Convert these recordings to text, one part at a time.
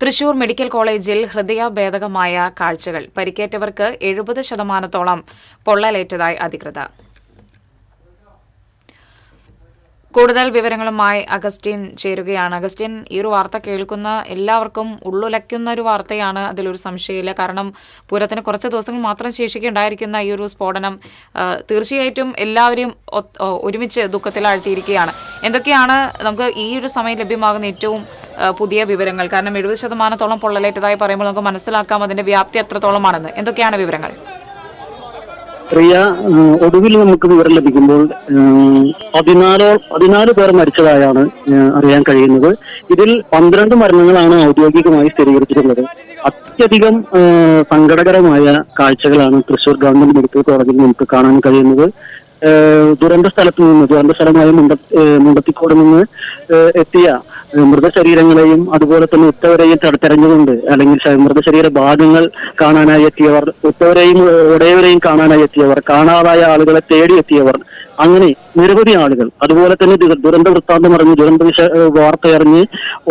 Thrissur medical കോളേജിൽ ഹൃദയഭേദകമായ കാഴ്ചകൾ. പരിക്കേറ്റവർക്ക് 70% പൊള്ളലേറ്റതായി അധികൃതർ. കൂടുതൽ വിവരങ്ങളുമായി അഗസ്റ്റിൻ ചേരുകയാണ്. അഗസ്റ്റിൻ, ഈ ഒരു വാർത്ത കേൾക്കുന്ന എല്ലാവർക്കും ഉള്ളുലയ്ക്കുന്ന ഒരു വാർത്തയാണ്, അതിലൊരു സംശയമില്ല. കാരണം പൂരത്തിന് കുറച്ച് ദിവസങ്ങൾ മാത്രം ശേഷിക്കുണ്ടായിരിക്കുന്ന ഈ ഒരു സ്ഫോടനം തീർച്ചയായിട്ടും എല്ലാവരെയും ഒരുമിച്ച് ദുഃഖത്തിലാഴ്ത്തിയിരിക്കുകയാണ്. എന്തൊക്കെയാണ് നമുക്ക് ഈ ഒരു സമയം ലഭ്യമാകുന്ന ഏറ്റവും പുതിയ വിവരങ്ങൾ? കാരണം 70% പൊള്ളലേറ്റതായി പറയുമ്പോൾ നമുക്ക് മനസ്സിലാക്കാം അതിന്റെ വ്യാപ്തി എത്രത്തോളമാണെന്ന്. എന്തൊക്കെയാണ് വിവരങ്ങൾ? പ്രിയ, ഒടുവിൽ നമുക്ക് വിവരം ലഭിക്കുമ്പോൾ 14 പേർ മരിച്ചതായാണ് അറിയാൻ കഴിയുന്നത്. ഇതിൽ 12 മരണങ്ങളാണ് ഔദ്യോഗികമായി സ്ഥിരീകരിച്ചിട്ടുള്ളത്. അത്യധികം സങ്കടകരമായ കാഴ്ചകളാണ് തൃശൂർ ഗവൺമെന്റ് മെഡിക്കൽ കോളേജിൽ നമുക്ക് കാണാൻ കഴിയുന്നത്. ദുരന്ത സ്ഥലമായ മുണ്ടത്തിക്കോട് നിന്ന് എത്തിയ മൃതശരീരങ്ങളെയും അതുപോലെ തന്നെ ഉറ്റവരെയും തെരഞ്ഞുകൊണ്ട്, അല്ലെങ്കിൽ മൃതശരീര ഭാഗങ്ങൾ കാണാനായി എത്തിയവർ, ഉടയവരെയും കാണാനായി എത്തിയവർ, കാണാതായ ആളുകളെ തേടിയെത്തിയവർ, അങ്ങനെ നിരവധി ആളുകൾ, അതുപോലെ തന്നെ ദുരന്ത വൃത്താന്തം അറിഞ്ഞ് വാർത്തയറിഞ്ഞ്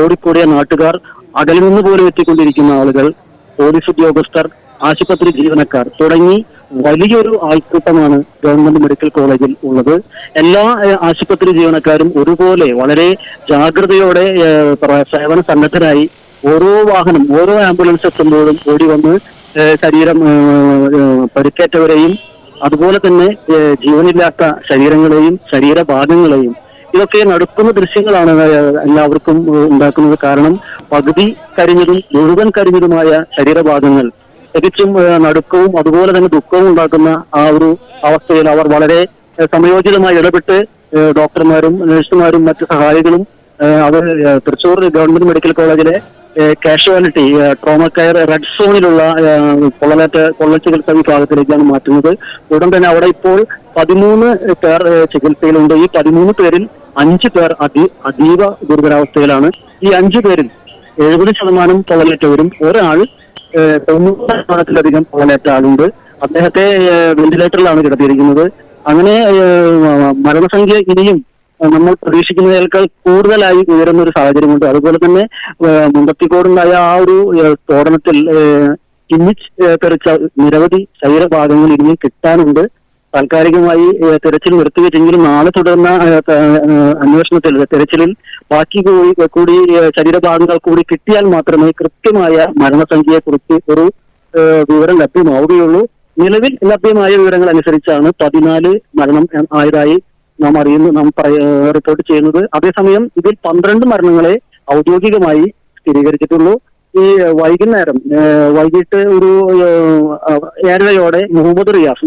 ഓടിക്കൂടിയ നാട്ടുകാർ, അകലിൽ നിന്ന് പോലും എത്തിക്കൊണ്ടിരിക്കുന്ന ആളുകൾ, പോലീസ് ഉദ്യോഗസ്ഥർ, ആശുപത്രി ജീവനക്കാർ തുടങ്ങി വലിയൊരു ആൾക്കൂട്ടമാണ് ഗവൺമെന്റ് മെഡിക്കൽ കോളേജിൽ ഉള്ളത്. എല്ലാ ആശുപത്രി ജീവനക്കാരും ഒരുപോലെ വളരെ ജാഗ്രതയോടെ സേവന സന്നദ്ധരായി ഓരോ ആംബുലൻസ് എത്തുമ്പോഴും ഓടി വന്ന് ശരീരം പരിക്കേറ്റവരെയും അതുപോലെ തന്നെ ജീവനില്ലാത്ത ശരീരങ്ങളെയും ശരീരഭാഗങ്ങളെയും ഇതൊക്കെ നടക്കുന്ന ദൃശ്യങ്ങളാണ് എല്ലാവർക്കും ഉണ്ടാക്കുന്നത്. കാരണം പകുതി കരിഞ്ഞതും മുഴുവൻ കരിഞ്ഞതുമായ ശരീരഭാഗങ്ങൾ തികച്ചും നടുക്കവും അതുപോലെ തന്നെ ദുഃഖവും ഉണ്ടാക്കുന്ന ആ ഒരു അവസ്ഥയിൽ അവർ വളരെ സമയോചിതമായി ഇടപെട്ട് ഡോക്ടർമാരും നഴ്സുമാരും മറ്റ് സഹായികളും അവർ തൃശൂർ ഗവൺമെന്റ് മെഡിക്കൽ കോളേജിലെ കാഷ്വാലിറ്റി ട്രോമ കെയർ റെഡ് സോണിലുള്ള പൊള്ളൽ ചികിത്സാ വിഭാഗത്തിലേക്കാണ് മാറ്റുന്നത്. ഉടൻ തന്നെ അവിടെ ഇപ്പോൾ 13 പേർ ചികിത്സയിലുണ്ട്. ഈ 13 പേരിൽ 5 പേർ അതീവ ഗുരുതരാവസ്ഥയിലാണ്. ഈ 5 പേരിൽ 70% പൊള്ളലേറ്റവരും ഒരാൾ 90%-ലധികം പൊള്ളലേറ്റ ആളുണ്ട്. അദ്ദേഹത്തെ വെന്റിലേറ്ററിലാണ് കിടത്തിയിരിക്കുന്നത്. അങ്ങനെ മരണസംഖ്യ ഇനിയും നമ്മൾ പ്രതീക്ഷിക്കുന്നതിനേക്കാൾ കൂടുതലായി ഉയരുന്ന ഒരു സാഹചര്യമുണ്ട്. അതുപോലെ തന്നെ മുണ്ടത്തിക്കോടുണ്ടായ ആ ഒരു സ്ഫോടനത്തിൽ തെറിച്ച നിരവധി ശരീരഭാഗങ്ങൾ ഇനിയും കിട്ടാനുണ്ട്. താൽക്കാലികമായി തെരച്ചിൽ നിർത്തിവെച്ചെങ്കിലും നാളെ തുടർന്ന തെരച്ചിലിൽ ബാക്കി കൂടി ശരീരഭാഗങ്ങൾ കൂടി കിട്ടിയാൽ മാത്രമേ കൃത്യമായ മരണസംഖ്യയെക്കുറിച്ച് ഒരു വിവരം ലഭ്യമാവുകയുള്ളൂ. നിലവിൽ ലഭ്യമായ വിവരങ്ങൾ അനുസരിച്ചാണ് 14 മരണം ആയതായി നാം റിപ്പോർട്ട് ചെയ്യുന്നത്. അതേസമയം ഇതിൽ 12 മരണങ്ങളെ ഔദ്യോഗികമായി സ്ഥിരീകരിച്ചിട്ടുള്ളൂ. ഈ വൈകിട്ട് ഒരു 7:30 മുഹമ്മദ് റിയാസ്,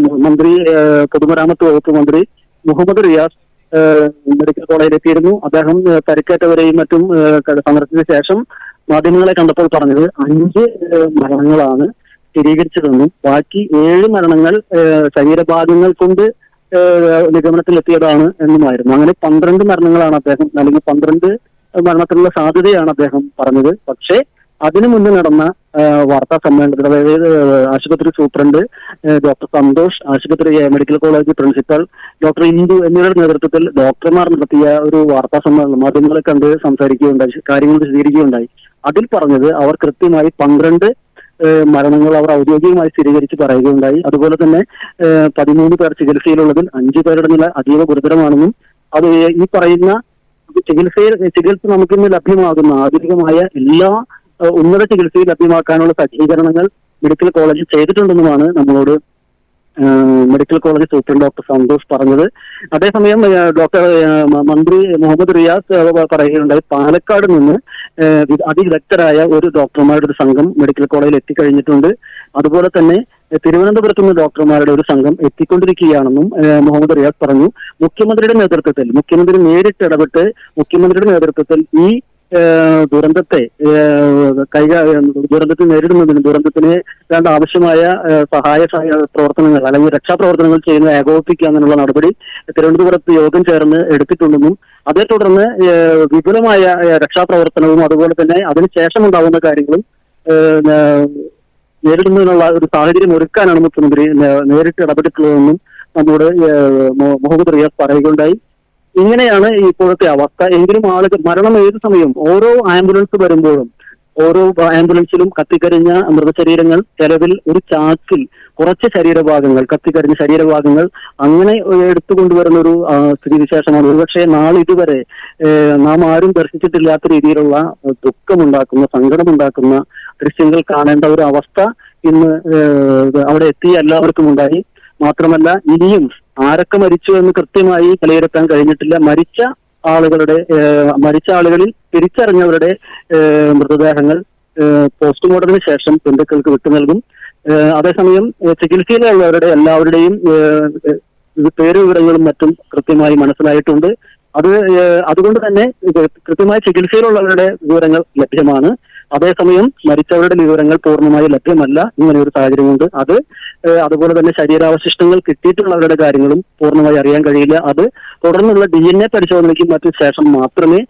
പൊതുമരാമത്ത് വകുപ്പ് മന്ത്രി മുഹമ്മദ് റിയാസ് മെഡിക്കൽ കോളേജിലെത്തിയിരുന്നു. അദ്ദേഹം പരിക്കേറ്റവരെയും മറ്റും സന്ദർശിച്ച ശേഷം മാധ്യമങ്ങളെ കണ്ടപ്പോൾ പറഞ്ഞത് 5 മരണങ്ങളാണ് സ്ഥിരീകരിച്ചതെന്നും ബാക്കി 7 മരണങ്ങൾ ശരീരഭാഗങ്ങൾ കൊണ്ട് നിഗമനത്തിലെത്തിയതാണ് എന്നുമായിരുന്നു. അങ്ങനെ 12 മരണങ്ങളാണ് അദ്ദേഹം, അല്ലെങ്കിൽ 12 മരണത്തിനുള്ള സാധ്യതയാണ് അദ്ദേഹം പറഞ്ഞത്. പക്ഷേ അതിനു മുന്നേ നടന്ന വാർത്താ സമ്മേളനത്തിൽ, അതായത് ആശുപത്രി സൂപ്രണ്ട് ഡോക്ടർ സന്തോഷ്, ആശുപത്രി medical college principal doctor Indu എന്നിവരുടെ നേതൃത്വത്തിൽ ഡോക്ടർമാർ നടത്തിയ ഒരു വാർത്താ സമ്മേളനം മാധ്യമങ്ങളെ കണ്ട് സംസാരിക്കുകയുണ്ടായി, കാര്യങ്ങൾ വിശദീകരിക്കുകയുണ്ടായി. അതിൽ പറഞ്ഞത് അവർ കൃത്യമായി 12 മരണങ്ങൾ അവർ ഔദ്യോഗികമായി സ്ഥിരീകരിച്ച് പറയുകയുണ്ടായി. അതുപോലെ തന്നെ 13 പേർ ചികിത്സയിലുള്ളതിൽ 5 പേരുടെ നില അതീവ ഗുരുതരമാണെന്നും അത് ഈ പറയുന്ന ചികിത്സ നമുക്കിന്ന് ലഭ്യമാകുന്ന ആധുനികമായ എല്ലാ ഉന്നത ചികിത്സയിൽ ലഭ്യമാക്കാനുള്ള സജ്ജീകരണങ്ങൾ മെഡിക്കൽ കോളേജിൽ ചെയ്തിട്ടുണ്ടെന്നുമാണ് നമ്മളോട് medical college superintendent doctor Santhosh പറഞ്ഞത്. അതേസമയം മന്ത്രി മുഹമ്മദ് റിയാസ് പറയുകയുണ്ടായി, പാലക്കാട് നിന്ന് അതിവിദഗ്ധരായ ഒരു ഡോക്ടർമാരുടെ ഒരു സംഘം മെഡിക്കൽ കോളേജിൽ എത്തിക്കഴിഞ്ഞിട്ടുണ്ട്. അതുപോലെ തന്നെ തിരുവനന്തപുരത്ത് നിന്ന് ഡോക്ടർമാരുടെ ഒരു സംഘം എത്തിക്കൊണ്ടിരിക്കുകയാണെന്നും മുഹമ്മദ് റിയാസ് പറഞ്ഞു. മുഖ്യമന്ത്രി നേരിട്ട് ഇടപെട്ട് മുഖ്യമന്ത്രിയുടെ നേതൃത്വത്തിൽ ഈ ദുരന്തത്തെ നേരിടുന്നതിനും ദുരന്തത്തിന് വേണ്ട ആവശ്യമായ സഹായ പ്രവർത്തനങ്ങൾ അല്ലെങ്കിൽ രക്ഷാപ്രവർത്തനങ്ങൾ ചെയ്യുന്ന ഏകോപിപ്പിക്കുക എന്നുള്ള നടപടി തിരുവനന്തപുരത്ത് യോഗം ചേർന്ന് എടുത്തിട്ടുണ്ടെന്നും അതേ തുടർന്ന് വിപുലമായ രക്ഷാപ്രവർത്തനവും അതുപോലെ തന്നെ അതിനുശേഷം ഉണ്ടാവുന്ന കാര്യങ്ങളും നേരിടുന്നതിനുള്ള ഒരു സാഹചര്യം ഒരുക്കാനാണ് മുഖ്യമന്ത്രി നേരിട്ട് ഇടപെട്ടിട്ടുള്ളതെന്നും നമ്മോട് മുഹമ്മദ് റിയാസ് പറയുകയുണ്ടായി. ഇങ്ങനെയാണ് ഇപ്പോഴത്തെ അവസ്ഥ. എങ്കിലും ആളുകൾ മരണം ഏത് സമയവും ഓരോ ആംബുലൻസ് വരുമ്പോഴും ഓരോ ആംബുലൻസിലും കത്തിക്കരിഞ്ഞ മൃതശരീരങ്ങൾ ചിലവിൽ ഒരു ചാക്കിൽ കുറച്ച് ശരീരഭാഗങ്ങൾ കത്തിക്കരിഞ്ഞ ശരീരഭാഗങ്ങൾ അങ്ങനെ എടുത്തുകൊണ്ടുവരുന്ന ഒരു സ്ഥിതിവിശേഷമാണ്. ഒരുപക്ഷെ നാളിതുവരെ നാം ആരും ദർശിച്ചിട്ടില്ലാത്ത രീതിയിലുള്ള ദുഃഖമുണ്ടാക്കുന്ന സങ്കടമുണ്ടാക്കുന്ന ദൃശ്യങ്ങൾ കാണേണ്ട ഒരു അവസ്ഥ ഇന്ന് അവിടെ എത്തിയ എല്ലാവർക്കും ഉണ്ടായി. മാത്രമല്ല ഇനിയും ആരൊക്കെ മരിച്ചു എന്ന് കൃത്യമായി വിലയിരുത്താൻ കഴിഞ്ഞിട്ടില്ല. മരിച്ച ആളുകളിൽ തിരിച്ചറിഞ്ഞവരുടെ മൃതദേഹങ്ങൾ പോസ്റ്റ്മോർട്ടത്തിന് ശേഷം ബന്ധുക്കൾക്ക് വിട്ടു നൽകും. അതേസമയം ചികിത്സയിലുള്ളവരുടെ എല്ലാവരുടെയും പേര് വിവരങ്ങളും മറ്റും കൃത്യമായി മനസ്സിലായിട്ടുണ്ട്. അതുകൊണ്ട് തന്നെ കൃത്യമായ ചികിത്സയിലുള്ളവരുടെ വിവരങ്ങൾ ലഭ്യമാണ്. അതേസമയം മരിച്ചവരുടെ വിവരങ്ങൾ പൂർണ്ണമായി ലഭ്യമല്ല. ഇങ്ങനെ ഒരു സാഹചര്യമുണ്ട്. അതുപോലെ തന്നെ ശരീരാവശിഷ്ടങ്ങൾ കിട്ടിയിട്ടുള്ളവരുടെ കാര്യങ്ങളും പൂർണ്ണമായി അറിയാൻ കഴിയില്ല. അത് തുടർന്നുള്ള DNA പരിശോധനയ്ക്ക് മറ്റു ശേഷം മാത്രമേ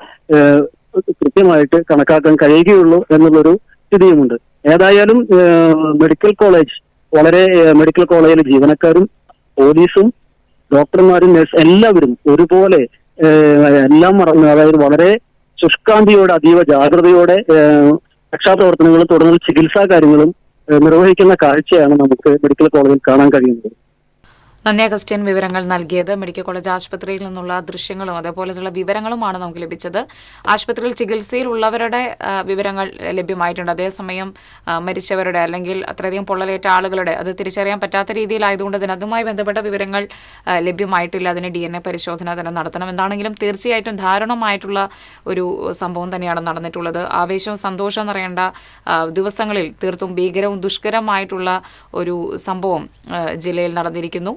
കൃത്യമായിട്ട് കണക്കാക്കാൻ കഴിയുകയുള്ളൂ എന്നുള്ളൊരു സ്ഥിതിയുമുണ്ട്. ഏതായാലും മെഡിക്കൽ കോളേജിലെ ജീവനക്കാരും പോലീസും ഡോക്ടർമാരും നഴ്സ് എല്ലാവരും ഒരുപോലെ എല്ലാം മറന്ന്, അതായത് വളരെ ശുഷ്കാന്തിയോടെ അതീവ ജാഗ്രതയോടെ രക്ഷാപ്രവർത്തനങ്ങളും തുടർന്ന് ചികിത്സാ കാര്യങ്ങളും നിർവഹിക്കുന്ന കാഴ്ചയാണ് നമുക്ക് മെഡിക്കൽ കോളേജിൽ കാണാൻ കഴിയുന്നത്. നന്ദി അഗസ്റ്റിൻ, വിവരങ്ങൾ നൽകിയത്. മെഡിക്കൽ കോളേജ് ആശുപത്രിയിൽ നിന്നുള്ള ദൃശ്യങ്ങളും അതേപോലെയുള്ള വിവരങ്ങളുമാണ് നമുക്ക് ലഭിച്ചത്. ആശുപത്രിയിൽ ചികിത്സയിലുള്ളവരുടെ വിവരങ്ങൾ ലഭ്യമായിട്ടുണ്ട്. അതേസമയം മരിച്ചവരുടെ അല്ലെങ്കിൽ അത്രയധികം പൊള്ളലേറ്റ ആളുകളുടെ അത് തിരിച്ചറിയാൻ പറ്റാത്ത രീതിയിലായതുകൊണ്ട് തന്നെ അതുമായി ബന്ധപ്പെട്ട വിവരങ്ങൾ ലഭ്യമായിട്ടില്ല. അതിന് DNA പരിശോധന തന്നെ നടത്തണം. എന്താണെങ്കിലും തീർച്ചയായിട്ടും ദാരുണമായിട്ടുള്ള ഒരു സംഭവം തന്നെയാണ് നടന്നിട്ടുള്ളത്. ആവേശവും സന്തോഷവും നിറയേണ്ട ദിവസങ്ങളിൽ തീർത്തും ഭീകരവും ദുഷ്കരമായിട്ടുള്ള ഒരു സംഭവം ജില്ലയിൽ നടന്നിരിക്കുന്നു.